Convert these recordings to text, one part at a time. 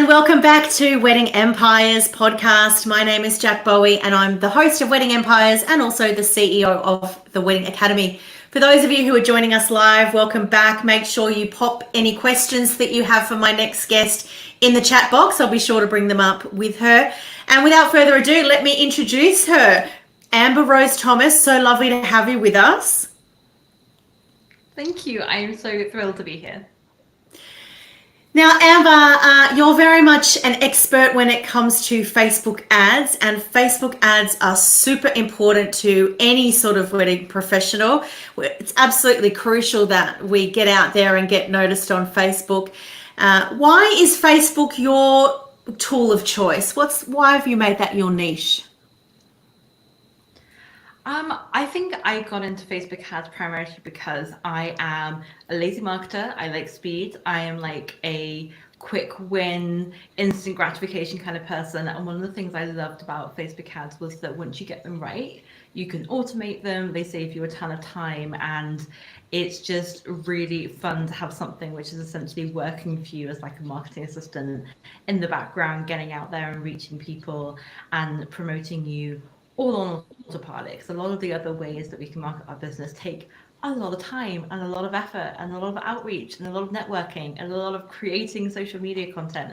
welcome back to Wedding Empires podcast. My name is Jac Bowie and I'm the host of Wedding Empires and also the CEO of the Wedding Academy. For those of you who are joining us live, welcome back. Make sure you pop any questions that you have for my next guest in the chat box. I'll be sure to bring them up with her. And without further ado, let me introduce her. Amber Rose Thomas, so lovely to have you with us. Thank you. I am so thrilled to be here. Now, Amber, you're very much an expert when it comes to Facebook ads, and Facebook ads are super important to any sort of wedding professional. It's absolutely crucial that we get out there and get noticed on Facebook. Why is Facebook your tool of choice? Why have you made that your niche? I think I got into Facebook ads primarily because I am a lazy marketer. I like speed. I am like a quick win, instant gratification kind of person. And one of the things I loved about Facebook ads was that once you get them right, you can automate them. They save you a ton of time, and it's just really fun to have something which is essentially working for you as like a marketing assistant in the background, getting out there and reaching people and promoting you all on autopilot. Because a lot of the other ways that we can market our business take a lot of time and a lot of effort and a lot of outreach and a lot of networking and a lot of creating social media content.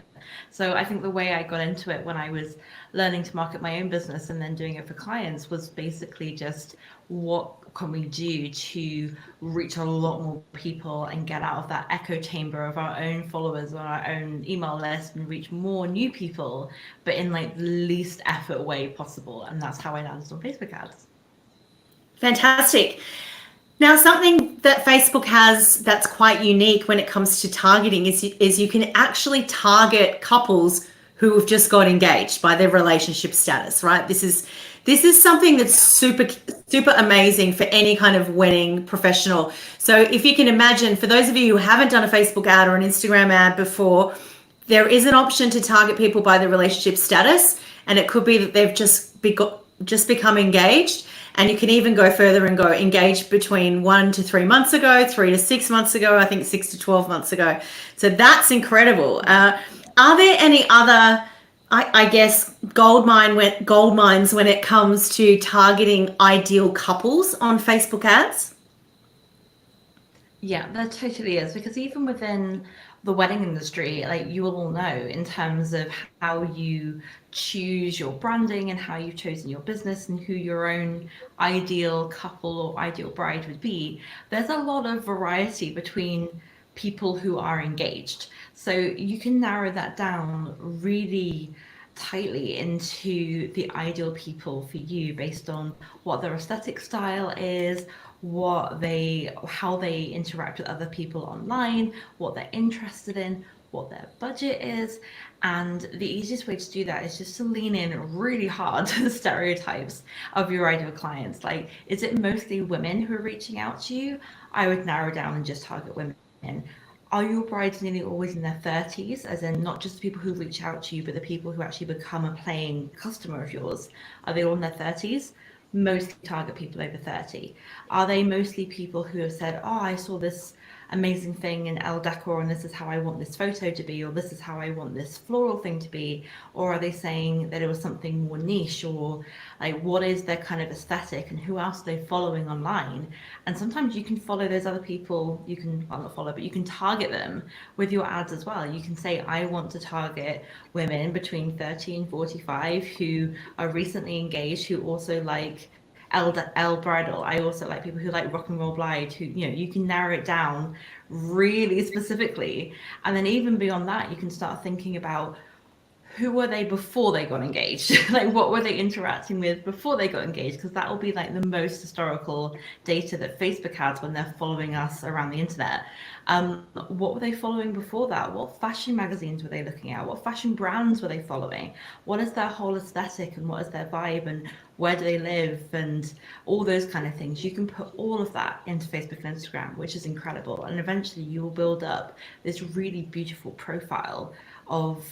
So I think the way I got into it when I was learning to market my own business and then doing it for clients was basically just what can we do to reach a lot more people and get out of that echo chamber of our own followers on our own email list and reach more new people, but in like the least effort way possible. And that's how I landed on Facebook ads. Fantastic. Now, something that Facebook has that's quite unique when it comes to targeting is you can actually target couples who have just got engaged by their relationship status, right? This is something that's super amazing for any kind of wedding professional. So if you can imagine, for those of you who haven't done a Facebook ad or an Instagram ad before, there is an option to target people by their relationship status, and it could be that they've just become engaged. And you can even go further and go engaged between 1 to 3 months ago, 3 to 6 months ago, I think 6 to 12 months ago. So that's incredible. Are there any other, I guess, gold mines when it comes to targeting ideal couples on Facebook ads? Yeah, that totally is, because even within the wedding industry, like you will all know, in terms of how you choose your branding and how you've chosen your business and who your own ideal couple or ideal bride would be, there's a lot of variety between people who are engaged. So you can narrow that down really tightly into the ideal people for you based on what their aesthetic style is, how they interact with other people online, what they're interested in, what their budget is. And the easiest way to do that is just to lean in really hard to the stereotypes of your ideal clients. Like, is it mostly women who are reaching out to you? I would narrow down and just target women. Are your brides nearly always in their 30s, as in not just the people who reach out to you, but the people who actually become a paying customer of yours? Are they all in their 30s? Mostly target people over 30. Are they mostly people who have said, oh, I saw this amazing thing in Elle Decor and this is how I want this photo to be, or this is how I want this floral thing to be? Or are they saying that it was something more niche, or like what is their kind of aesthetic and who else are they following online? And sometimes you can follow those other people, you can, well, not follow, but you can target them with your ads as well. You can say, I want to target women between 30 and 45 who are recently engaged, who also like Elle Bridal. I also like people who like Rock and Roll Bride, who, you know, you can narrow it down really specifically. And then even beyond that, you can start thinking about who were they before they got engaged? Like, what were they interacting with before they got engaged? Because that will be like the most historical data that Facebook has when they're following us around the internet. What were they following before that? What fashion magazines were they looking at? What fashion brands were they following? What is their whole aesthetic and what is their vibe and where do they live and all those kind of things? You can put all of that into Facebook and Instagram, which is incredible. And eventually you will build up this really beautiful profile of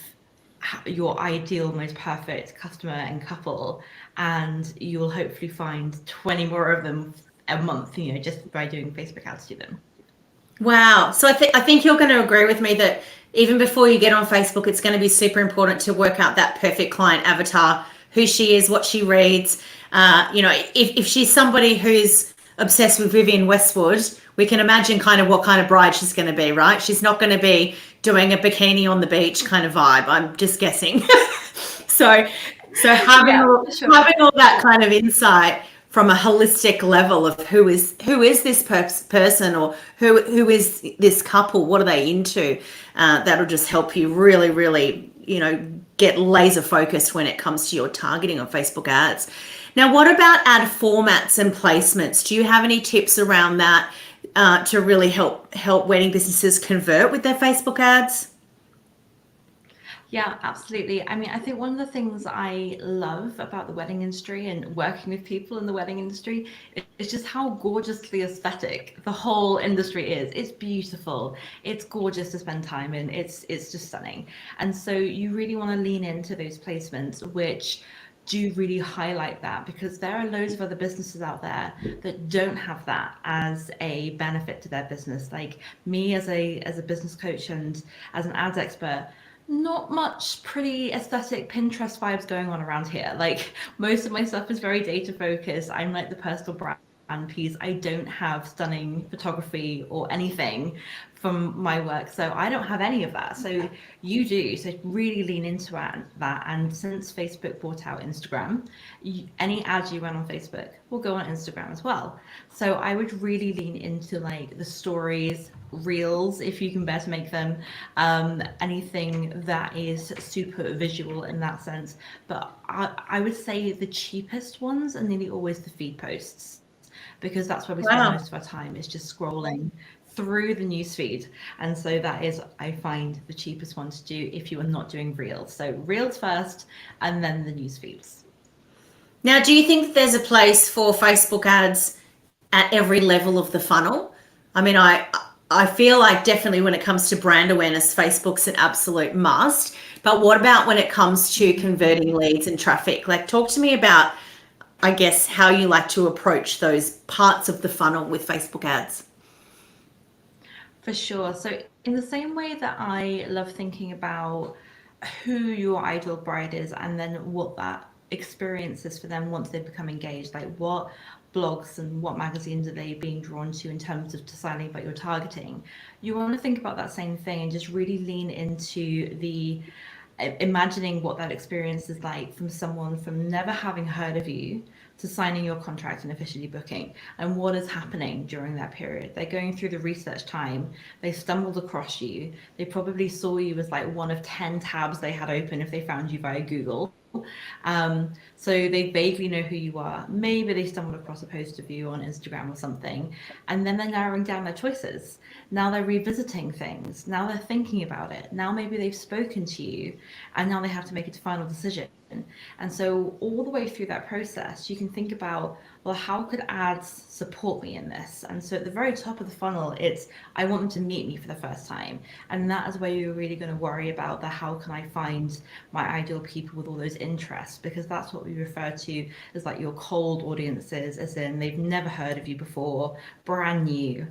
your ideal, most perfect customer and couple, and you will hopefully find 20 more of them a month, you know, just by doing Facebook ads to them. Wow. So I think you're going to agree with me that even before you get on Facebook, it's going to be super important to work out that perfect client avatar, who she is, what she reads. If she's somebody who's obsessed with Vivienne Westwood, we can imagine kind of what kind of bride she's going to be, right? She's not going to be doing a bikini on the beach kind of vibe. I'm just guessing. So, so having Yeah, all, for sure. having all that kind of insight from a holistic level of who is this person, or who is this couple, what are they into, that'll just help you really, really, get laser focused when it comes to your targeting on Facebook ads. Now, what about ad formats and placements? Do you have any tips around that, to really help wedding businesses convert with their Facebook ads? Yeah, absolutely. I mean, I think one of the things I love about the wedding industry and working with people in the wedding industry is just how gorgeously aesthetic the whole industry is. It's beautiful. It's gorgeous to spend time in. It's just stunning. And so you really want to lean into those placements, which do really highlight that, because there are loads of other businesses out there that don't have that as a benefit to their business. Like me as a business coach and as an ads expert, not much pretty aesthetic Pinterest vibes going on around here. Like most of my stuff is very data focused. I'm like the personal brand piece. I don't have stunning photography or anything from my work. So I don't have any of that. So you do. So really lean into that. And since Facebook bought out Instagram, any ads you run on Facebook will go on Instagram as well. So I would really lean into like the stories, reels, if you can bear to make them, anything that is super visual in that sense. But I would say the cheapest ones are nearly always the feed posts, because that's where we spend Wow. most of our time, is just scrolling through the newsfeed. And so that is, I find, the cheapest one to do if you are not doing reels. So reels first and then the newsfeeds. Now, do you think there's a place for Facebook ads at every level of the funnel? I mean, I feel like definitely when it comes to brand awareness, Facebook's an absolute must. But what about when it comes to converting leads and traffic? Like, talk to me about, I guess, how you like to approach those parts of the funnel with Facebook ads. For sure. So, in the same way that I love thinking about who your ideal bride is and then what that experience is for them once they become engaged, like what blogs and what magazines are they being drawn to in terms of deciding about your targeting, you want to think about that same thing and just really lean into the imagining what that experience is like from someone from never having heard of you to signing your contract and officially booking, and what is happening during that period. They're going through the research time, they stumbled across you, they probably saw you as like one of 10 tabs they had open if they found you via Google. So they vaguely know who you are. Maybe they stumbled across a post of you on Instagram or something, and then they're narrowing down their choices. Now they're revisiting things. Now they're thinking about it. Now maybe they've spoken to you, and now they have to make a final decision. And so all the way through that process, you can think about, well, how could ads support me in this? And so at the very top of the funnel, it's, I want them to meet me for the first time. And that is where you're really going to worry about the, how can I find my ideal people with all those interests? Because that's what we refer to as like your cold audiences, as in they've never heard of you before, brand new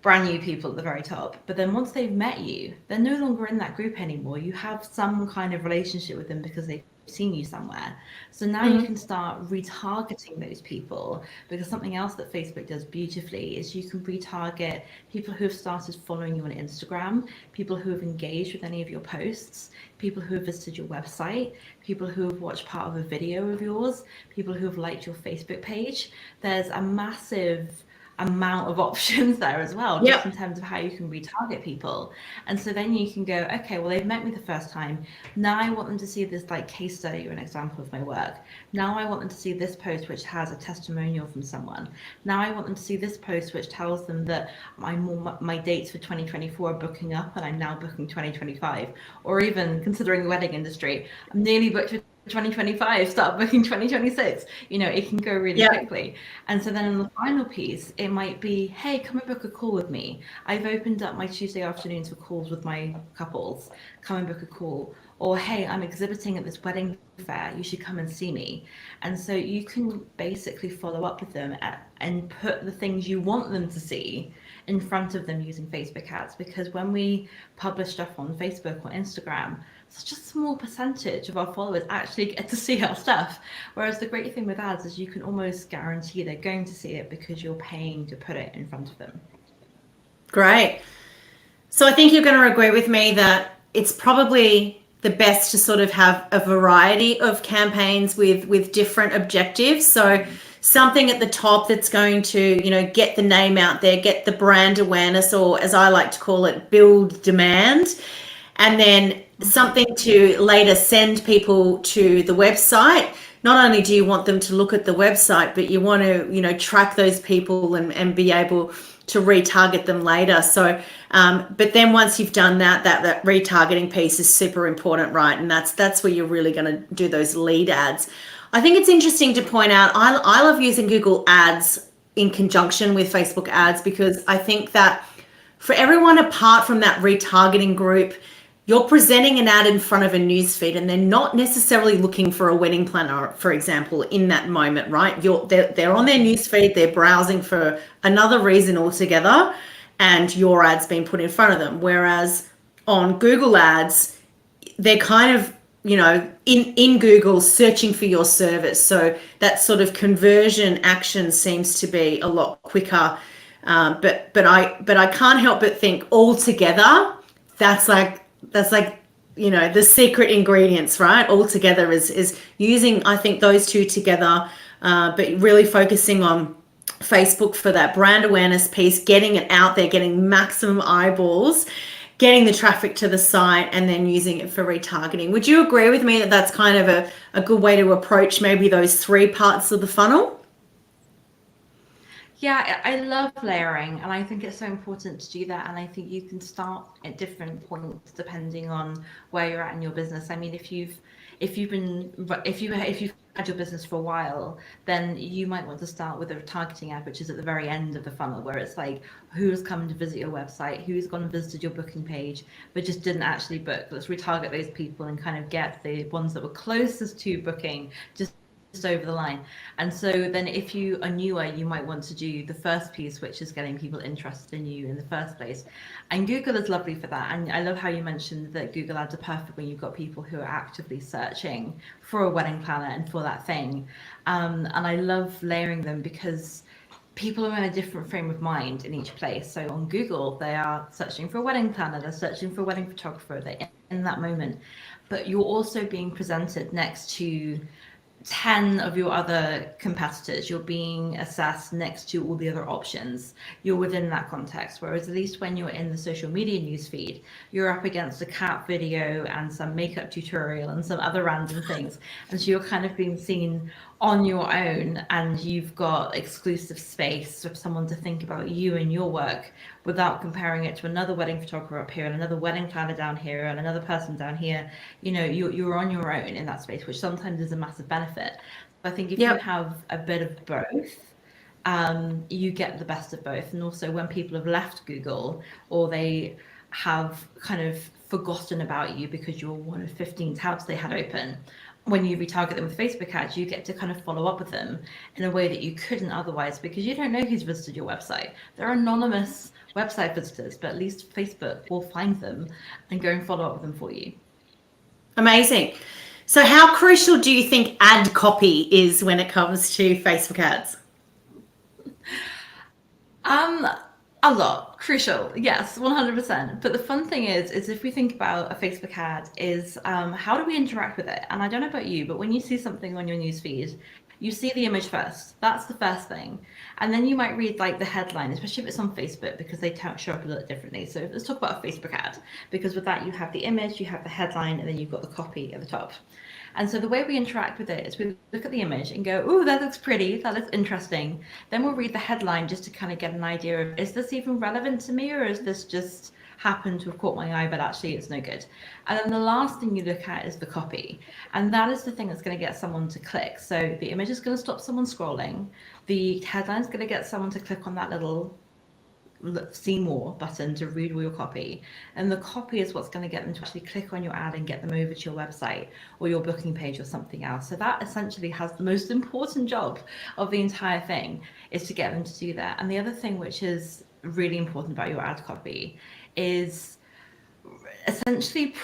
people at the very top. But then once they've met you, they're no longer in that group anymore. You have some kind of relationship with them because they've seen you somewhere. So now you can start retargeting those people, because something else that Facebook does beautifully is you can retarget people who have started following you on Instagram, people who have engaged with any of your posts, people who have visited your website, people who have watched part of a video of yours, people who have liked your Facebook page. There's a massive amount of options there as well, just in Yep. terms of how you can retarget people. And so then you can go, okay, well, they've met me the first time. Now I want them to see this like case study or an example of my work. Now I want them to see this post which has a testimonial from someone. Now I want them to see this post which tells them that my dates for 2024 are booking up and I'm now booking 2025. Or even considering the wedding industry, I'm nearly booked for 2025, start booking 2026. It can go really Yep. quickly. And so then in the final piece, it might be, hey, come and book a call with me. I've opened up my Tuesday afternoons for calls with my couples. Come and book a call. Or, hey, I'm exhibiting at this wedding fair. You should come and see me. And so you can basically follow up with them and put the things you want them to see in front of them using Facebook ads, because when we publish stuff on Facebook or Instagram, such a small percentage of our followers actually get to see our stuff. Whereas the great thing with ads is you can almost guarantee they're going to see it because you're paying to put it in front of them. Great. So I think you're going to agree with me that it's probably the best to sort of have a variety of campaigns with different objectives. So something at the top that's going to, get the name out there, get the brand awareness, or as I like to call it, build demand. And then something to later send people to the website. Not only do you want them to look at the website, but you want to, track those people and be able to retarget them later. So, but then once you've done that retargeting piece is super important, right? And that's where you're really going to do those lead ads. I think it's interesting to point out, I love using Google Ads in conjunction with Facebook ads, because I think that for everyone apart from that retargeting group, you're presenting an ad in front of a newsfeed and they're not necessarily looking for a wedding planner, for example, in that moment, right? They're on their newsfeed, they're browsing for another reason altogether, and your ad's been put in front of them. Whereas on Google Ads, they're kind of, in Google searching for your service. So that sort of conversion action seems to be a lot quicker. But I can't help but think altogether, that's like the secret ingredients, right? All together is using, I think, those two together, but really focusing on Facebook for that brand awareness piece, getting it out there, getting maximum eyeballs, getting the traffic to the site, and then using it for retargeting. Would you agree with me that that's kind of a good way to approach maybe those three parts of the funnel? Yeah, I love layering, and I think it's so important to do that. And I think you can start at different points depending on where you're at in your business. I mean, if you've had your business for a while, then you might want to start with a retargeting ad, which is at the very end of the funnel, where it's like, who's come to visit your website, who's gone and visited your booking page, but just didn't actually book. Let's retarget those people and kind of get the ones that were closest to booking just over the line. And so then if you are newer, you might want to do the first piece, which is getting people interested in you in the first place. And Google is lovely for that. And I love how you mentioned that Google ads are perfect when you've got people who are actively searching for a wedding planner and for that thing. And I love layering them because people are in a different frame of mind in each place. So on Google, they are searching for a wedding planner, they're searching for a wedding photographer, they're in that moment. But you're also being presented next to 10 of your other competitors. You're being assessed next to all the other options. You're within that context. Whereas at least when you're in the social media newsfeed, you're up against a cat video and some makeup tutorial and some other random things. And so you're kind of being seen on your own, and you've got exclusive space for someone to think about you and your work without comparing it to another wedding photographer up here and another wedding planner down here and another person down here. You're on your own in that space, which sometimes is a massive benefit. I think if you have a bit of both, you get the best of both. And also when people have left Google, or they have kind of forgotten about you because you're one of 15 tabs they had open, when you retarget them with Facebook ads, you get to kind of follow up with them in a way that you couldn't otherwise, because you don't know who's visited your website. They're anonymous website visitors, but at least Facebook will find them and go and follow up with them for you. Amazing. So how crucial do you think ad copy is when it comes to Facebook ads? A lot. Crucial. Yes, 100%. But the fun thing is if we think about a Facebook ad, is how do we interact with it? And I don't know about you, but when you see something on your newsfeed, you see the image first. That's the first thing. And then you might read like the headline, especially if it's on Facebook, because they show up a little differently. So let's talk about a Facebook ad, because with that you have the image, you have the headline, and then you've got the copy at the top. And so the way we interact with it is we look at the image and go, oh, that looks pretty, that looks interesting. Then we'll read the headline just to kind of get an idea of, is this even relevant to me, or is this just happened to have caught my eye, but actually it's no good? And then the last thing you look at is the copy. And that is the thing that's going to get someone to click. So the image is going to stop someone scrolling. The headline is going to get someone to click on that little see more button to read all your copy, and the copy is what's going to get them to actually click on your ad and get them over to your website or your booking page or something else. So that essentially has the most important job of the entire thing, is to get them to do that. And the other thing, which is really important about your ad copy is essentially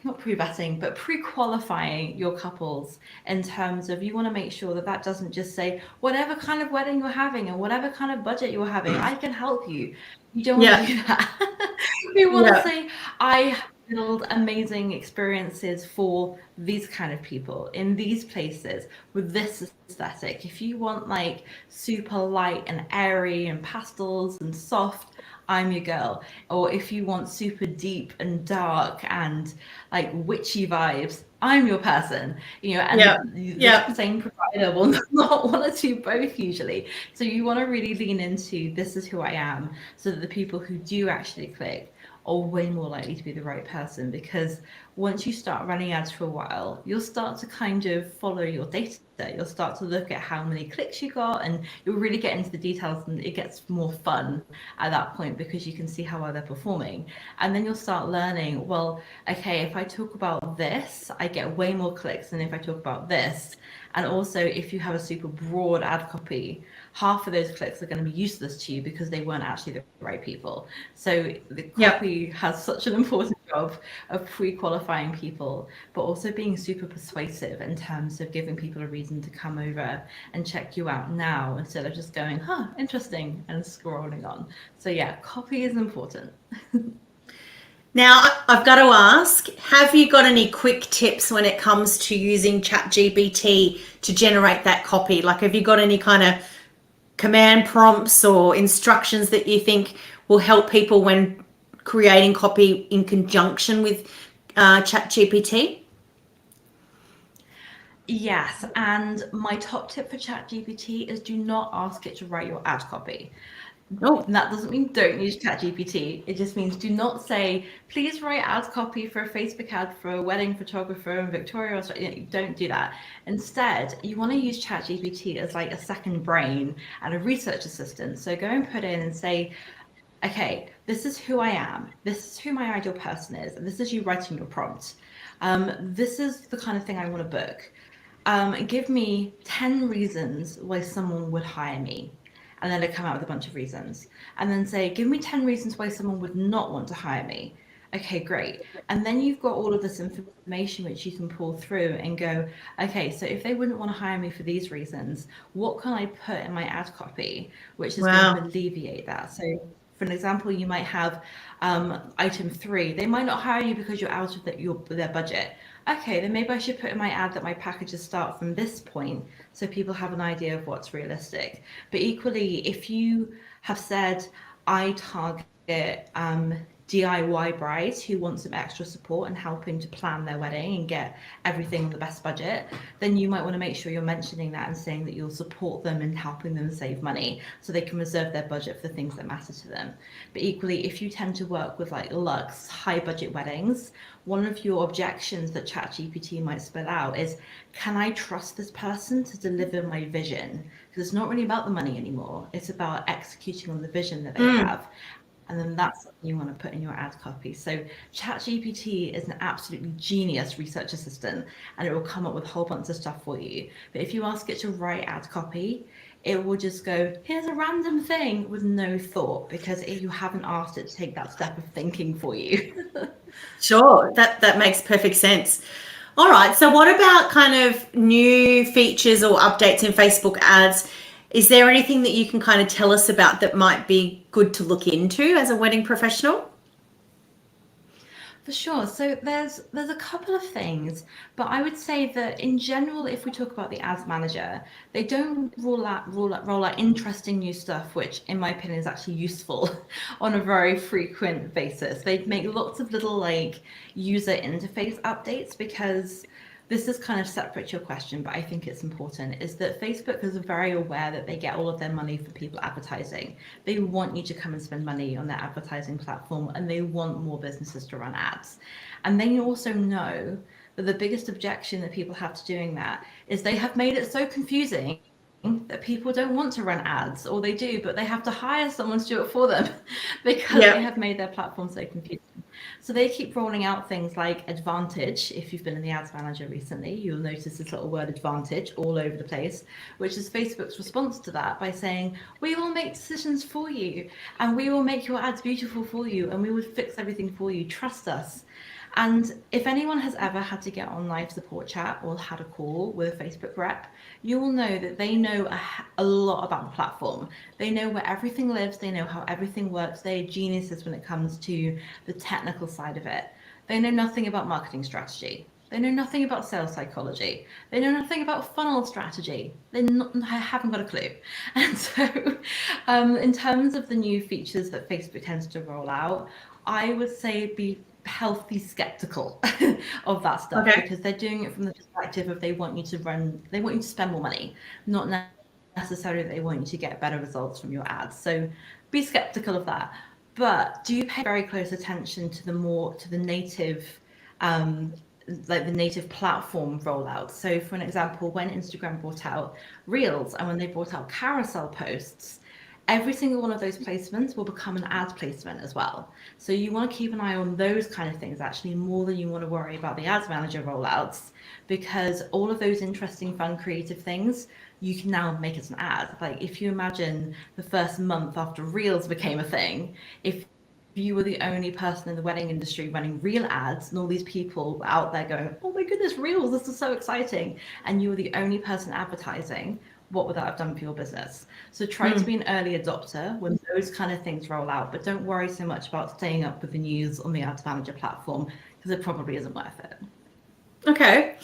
not pre-vetting, but pre-qualifying your couples, in terms of, you want to make sure that that doesn't just say whatever kind of wedding you're having and whatever kind of budget you're having, I can help you. You don't want to Yeah. do that. You want to Yeah. say, I build amazing experiences for these kind of people in these places with this aesthetic. If you want like super light and airy and pastels and soft, I'm your girl. Or if you want super deep and dark and like witchy vibes, I'm your person. You know, Yeah. and Yeah. the same provider will not want to do both usually. So you want to really lean into, this is who I am, so that the people who do actually click are way more likely to be the right person. Because once you start running ads for a while, you'll start to kind of follow your data. You'll start to look at how many clicks you got, and you'll really get into the details, and it gets more fun at that point because you can see how well they're performing. And then you'll start learning, well, okay, if I talk about this, I get way more clicks than if I talk about this. And also, if you have a super broad ad copy, half of those clicks are going to be useless to you because they weren't actually the right people. So the copy has such an important job of pre-qualifying people, but also being super persuasive in terms of giving people a reason to come over and check you out now, instead of just going, huh, interesting, and scrolling on. So yeah, copy is important. Now, I've got to ask, have you got any quick tips when it comes to using ChatGPT to generate that copy? Like, have you got any kind of command prompts or instructions that you think will help people when creating copy in conjunction with ChatGPT? Yes, and my top tip for ChatGPT is, do not ask it to write your ad copy. Oh, And that doesn't mean don't use ChatGPT. It just means, do not say, please write ad copy for a Facebook ad for a wedding photographer in Victoria. Or something. Don't do that. Instead, you want to use ChatGPT as like a second brain and a research assistant. So go and put in and say, okay, this is who I am. This is who my ideal person is. And this is you writing your prompt. This is the kind of thing I want to book. Give me 10 reasons why someone would hire me. And then they come out with a bunch of reasons. And then say, give me 10 reasons why someone would not want to hire me. Okay, great. And then you've got all of this information which you can pull through and go, okay, so if they wouldn't want to hire me for these reasons, what can I put in my ad copy which is going to wow. alleviate that? So for an example, you might have item 3. They might not hire you because you're out of their budget. Okay, then maybe I should put in my ad that my packages start from this point, so people have an idea of what's realistic. But equally, if you have said, I target DIY brides who want some extra support and helping to plan their wedding and get everything on the best budget, then you might want to make sure you're mentioning that and saying that you'll support them in helping them save money so they can reserve their budget for the things that matter to them. But equally, if you tend to work with like luxe, high budget weddings, one of your objections that ChatGPT might spell out is, can I trust this person to deliver my vision? Because it's not really about the money anymore. It's about executing on the vision that they have. And then that's something you want to put in your ad copy. So ChatGPT is an absolutely genius research assistant, and it will come up with a whole bunch of stuff for you. But if you ask it to write ad copy, it will just go, here's a random thing with no thought, because you haven't asked it to take that step of thinking for you. Sure, that makes perfect sense. All right, so what about kind of new features or updates in Facebook ads? Is there anything that you can kind of tell us about that might be good to look into as a wedding professional? For sure. So there's a couple of things, but I would say that in general, if we talk about the ads manager, they don't roll out interesting new stuff, which in my opinion is actually useful on a very frequent basis. They make lots of little like user interface updates, because this is kind of separate to your question, but I think it's important, is that Facebook is very aware that they get all of their money from people advertising. They want you to come and spend money on their advertising platform, and they want more businesses to run ads. And then you also know that the biggest objection that people have to doing that is they have made it so confusing that people don't want to run ads, or they do, but they have to hire someone to do it for them because Yeah. they have made their platform so confusing. So they keep rolling out things like Advantage. If you've been in the Ads Manager recently, you'll notice this little word Advantage all over the place, which is Facebook's response to that by saying, we will make decisions for you, and we will make your ads beautiful for you, and we will fix everything for you. Trust us. And if anyone has ever had to get on live support chat or had a call with a Facebook rep, you will know that they know a lot about the platform. They know where everything lives. They know how everything works. They are geniuses when it comes to the technical side of it. They know nothing about marketing strategy. They know nothing about sales psychology. They know nothing about funnel strategy. They haven't got a clue. And so in terms of the new features that Facebook tends to roll out, I would say be healthy skeptical of that stuff, Okay. because they're doing it from the perspective of they want you to spend more money, not necessarily they want you to get better results from your ads. So be skeptical of that, but do pay very close attention to the native like the native platform rollout. So for an example, when Instagram brought out Reels and when they brought out carousel posts, every single one of those placements will become an ad placement as well. So you want to keep an eye on those kind of things actually more than you want to worry about the Ads Manager rollouts, because all of those interesting, fun, creative things you can now make as an ad. Like if you imagine the first month after Reels became a thing, if you were the only person in the wedding industry running Reel ads and all these people out there going, oh my goodness, Reels, this is so exciting, and you were the only person advertising, what would that have done for your business? So try to be an early adopter when those kind of things roll out, but don't worry so much about staying up with the news on the Ads Manager platform, because it probably isn't worth it. Okay.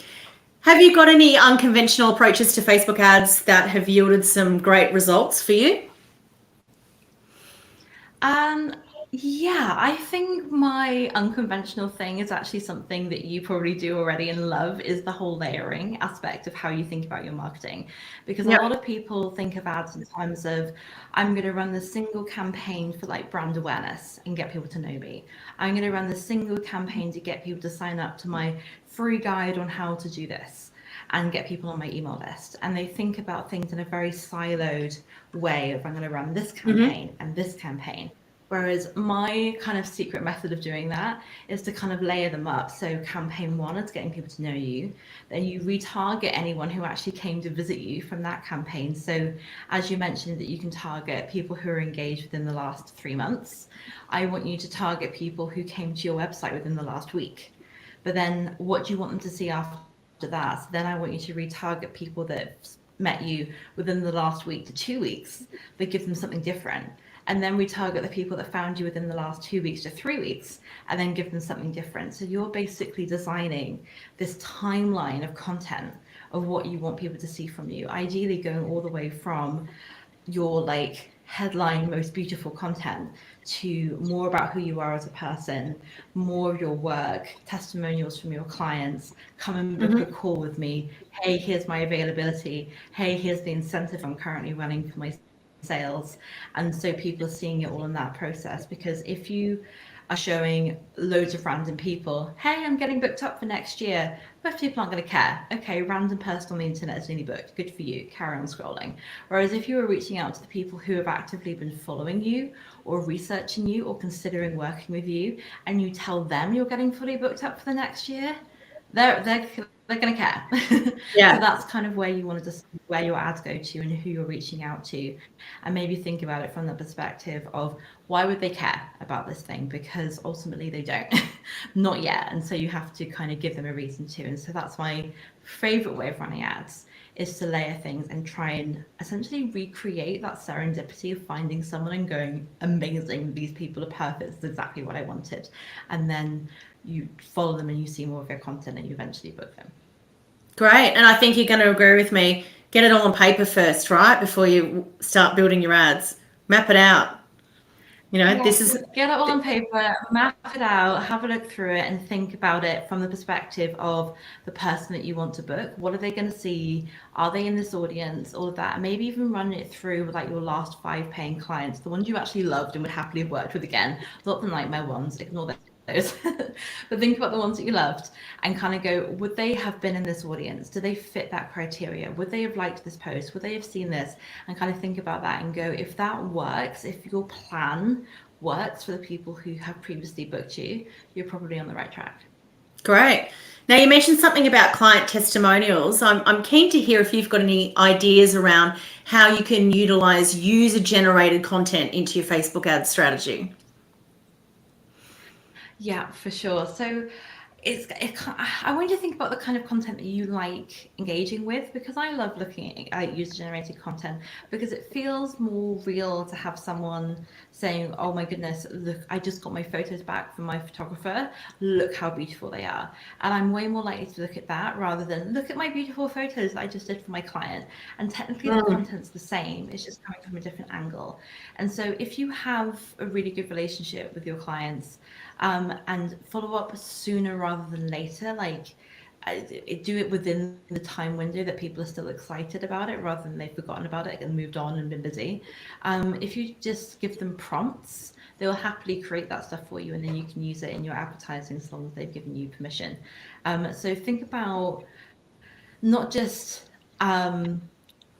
Have you got any unconventional approaches to Facebook ads that have yielded some great results for you? Yeah, I think my unconventional thing is actually something that you probably do already and love, is the whole layering aspect of how you think about your marketing. Because a Yep. lot of people think of ads in terms of, I'm going to run this single campaign for like brand awareness and get people to know me. I'm going to run this single campaign to get people to sign up to my free guide on how to do this and get people on my email list. And they think about things in a very siloed way of, I'm going to run this campaign and this campaign. Whereas my kind of secret method of doing that is to kind of layer them up. So campaign one is getting people to know you. Then you retarget anyone who actually came to visit you from that campaign. So as you mentioned that you can target people who are engaged within the last 3 months, I want you to target people who came to your website within the last week. But then what do you want them to see after that? So then I want you to retarget people that met you within the last week to 2 weeks, but give them something different. And then we target the people that found you within the last 2 weeks to 3 weeks, and then give them something different. So you're basically designing this timeline of content of what you want people to see from you, ideally going all the way from your like headline most beautiful content to more about who you are as a person, more of your work, testimonials from your clients, come and book a call with me, hey, here's my availability, hey, here's the incentive I'm currently running for my sales. And so people are seeing it all in that process, because if you are showing loads of random people, hey, I'm getting booked up for next year, most people aren't going to care. Okay, random person on the internet is nearly booked, good for you, carry on scrolling. Whereas if you were reaching out to the people who have actively been following you or researching you or considering working with you, and you tell them you're getting fully booked up for the next year, they're going to care. Yeah. So that's kind of where you want to decide where your ads go to and who you're reaching out to, and maybe think about it from the perspective of, why would they care about this thing? Because ultimately they don't, not yet. And so you have to kind of give them a reason to. And so that's my favorite way of running ads, is to layer things and try and essentially recreate that serendipity of finding someone and going, amazing, these people are perfect, it's exactly what I wanted. And then you follow them and you see more of their content and you eventually book them. Great. And I think you're going to agree with me. Get it all on paper first, right? Before you start building your ads. Map it out. You know, this is Get it all on paper, map it out, have a look through it, and think about it from the perspective of the person that you want to book. What are they going to see? Are they in this audience? All of that. And maybe even run it through with like your last 5 paying clients, the ones you actually loved and would happily have worked with again, not the nightmare ones, ignore them. but think about the ones that you loved and kind of go, would they have been in this audience? Do they fit that criteria? Would they have liked this post? Would they have seen this? And kind of think about that and go, if that works, if your plan works for the people who have previously booked you, you're probably on the right track. Great. Now, you mentioned something about client testimonials. I'm keen to hear if you've got any ideas around how you can utilize user-generated content into your Facebook ad strategy. Yeah, for sure. So I want you to think about the kind of content that you like engaging with, because I love looking at user-generated content because it feels more real to have someone saying, oh my goodness, look, I just got my photos back from my photographer, look how beautiful they are. And I'm way more likely to look at that rather than look at my beautiful photos that I just did for my client. And technically the content's the same, it's just coming from a different angle. And so if you have a really good relationship with your clients, and follow up sooner rather than later, like do it within the time window that people are still excited about it rather than they've forgotten about it and moved on and been busy. If you just give them prompts, they'll happily create that stuff for you, and then you can use it in your advertising as long as they've given you permission. So think about not just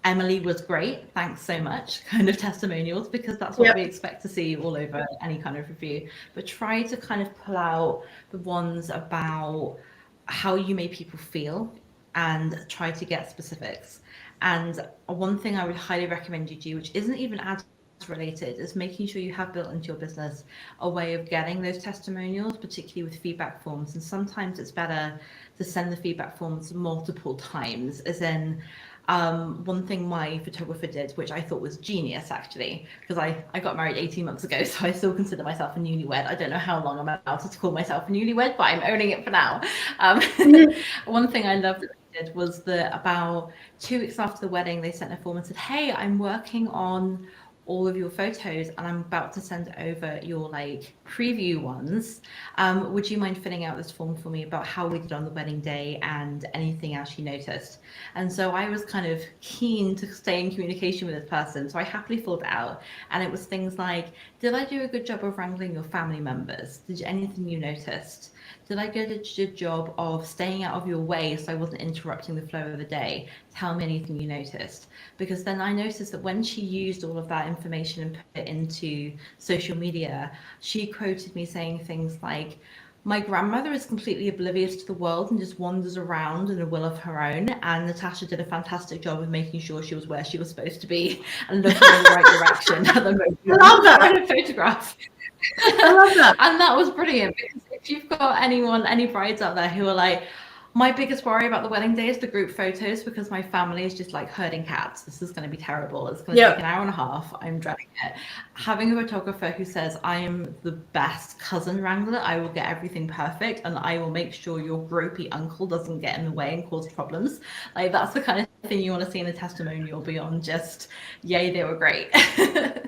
Emily was great, thanks so much, kind of testimonials, because that's what we expect to see all over any kind of review. But try to kind of pull out the ones about how you made people feel and try to get specifics. And one thing I would highly recommend you do, which isn't even ads related, is making sure you have built into your business a way of getting those testimonials, particularly with feedback forms. And sometimes it's better to send the feedback forms multiple times, as in one thing my photographer did, which I thought was genius actually, because I got married 18 months ago, so I still consider myself a newlywed. I don't know how long I'm allowed to call myself a newlywed, but I'm owning it for now. One thing I loved that they did was about 2 weeks after the wedding, they sent a form and said, hey, I'm working on all of your photos and I'm about to send over your like preview ones. Would you mind filling out this form for me about how we did on the wedding day and anything else you noticed? And so I was kind of keen to stay in communication with this person, so I happily filled it out. And it was things like, did I do a good job of wrangling your family members? Did anything you noticed? Did I get a good job of staying out of your way so I wasn't interrupting the flow of the day? Tell me anything you noticed. Because then I noticed that when she used all of that information and put it into social media, she quoted me saying things like, my grandmother is completely oblivious to the world and just wanders around in a will of her own. And Natasha did a fantastic job of making sure she was where she was supposed to be and looking in the right direction at the moment. I love that. Photograph. I love that. And that was brilliant, because if you've got any brides out there who are like, my biggest worry about the wedding day is the group photos because my family is just like herding cats. This is going to be terrible. It's going to take an hour and a half. I'm dreading it. Having a photographer who says, I am the best cousin wrangler. I will get everything perfect and I will make sure your gropey uncle doesn't get in the way and cause problems. Like, that's the kind of thing you want to see in a testimonial beyond just, yay, they were great. I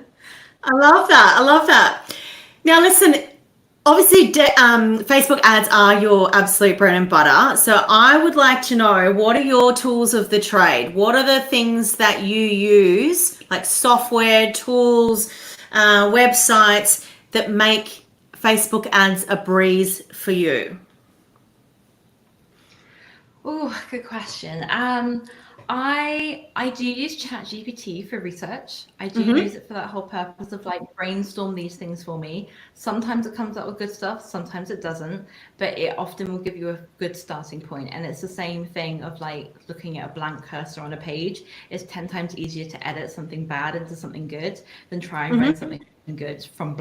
love that. I love that. Now, listen, obviously, Facebook ads are your absolute bread and butter. So I would like to know, what are your tools of the trade? What are the things that you use, like software, tools, websites, that make Facebook ads a breeze for you? Oh, good question. I do use ChatGPT for research. I do use it for that whole purpose of like brainstorm these things for me. Sometimes it comes up with good stuff, sometimes it doesn't, but it often will give you a good starting point. And it's the same thing of like looking at a blank cursor on a page. It's 10 times easier to edit something bad into something good than try and write something good from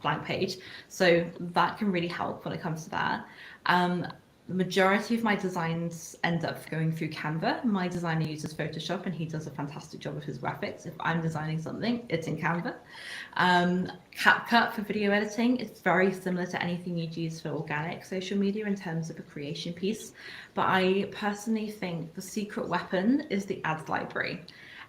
blank page. So that can really help when it comes to that. The majority of my designs end up going through Canva. My designer uses Photoshop and he does a fantastic job of his graphics. If I'm designing something, it's in Canva. CapCut for video editing, it's very similar to anything you'd use for organic social media in terms of a creation piece. But I personally think the secret weapon is the ads library.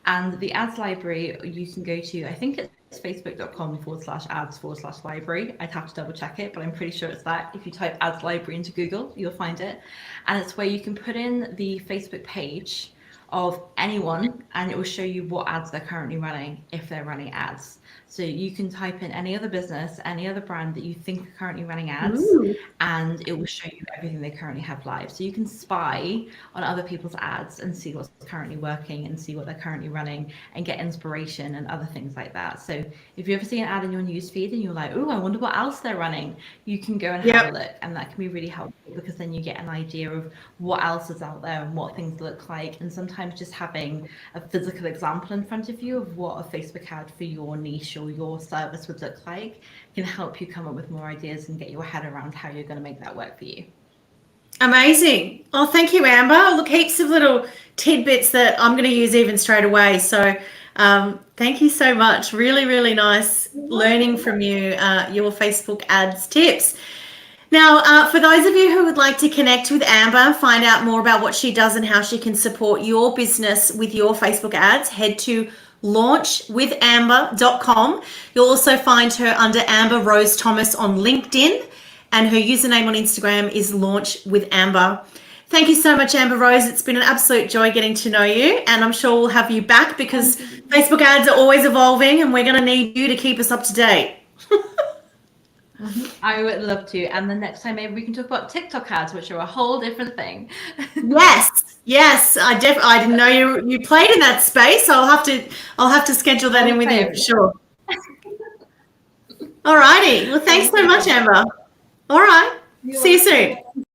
And the ads library you can go to, I think it's facebook.com/ads/library. I'd have to double check it, but I'm pretty sure it's that. If you type ads library into Google, you'll find it. And it's where you can put in the Facebook page of anyone and it will show you what ads they're currently running, if they're running ads. So you can type in any other business, any other brand that you think are currently running ads, Ooh. and it will show you everything they currently have live. So you can spy on other people's ads and see what's currently working and see what they're currently running and get inspiration and other things like that. So if you ever see an ad in your newsfeed and you're like, oh, I wonder what else they're running, you can go and have a look, and that can be really helpful because then you get an idea of what else is out there and what things look like. And sometimes just having a physical example in front of you of what a Facebook ad for your niche or your service would look like can help you come up with more ideas and get your head around how you're going to make that work for you. Amazing. Oh, thank you, Amber. Look, heaps of little tidbits that I'm going to use even straight away. So thank you so much. Really, really nice learning from you, your Facebook ads tips. Now, for those of you who would like to connect with Amber, find out more about what she does and how she can support your business with your Facebook ads, head to launchwithamber.com. You'll also find her under Amber Rose Thomas on LinkedIn, and her username on Instagram is Launch with Amber. Thank you so much, Amber Rose. It's been an absolute joy getting to know you, and I'm sure we'll have you back because Facebook ads are always evolving and we're going to need you to keep us up to date. I would love to. And the next time maybe we can talk about TikTok ads, which are a whole different thing. Yes. I didn't know you played in that space. I'll have to schedule that in with you for sure. All righty. Well, thanks so much, Amber. All right. See you soon.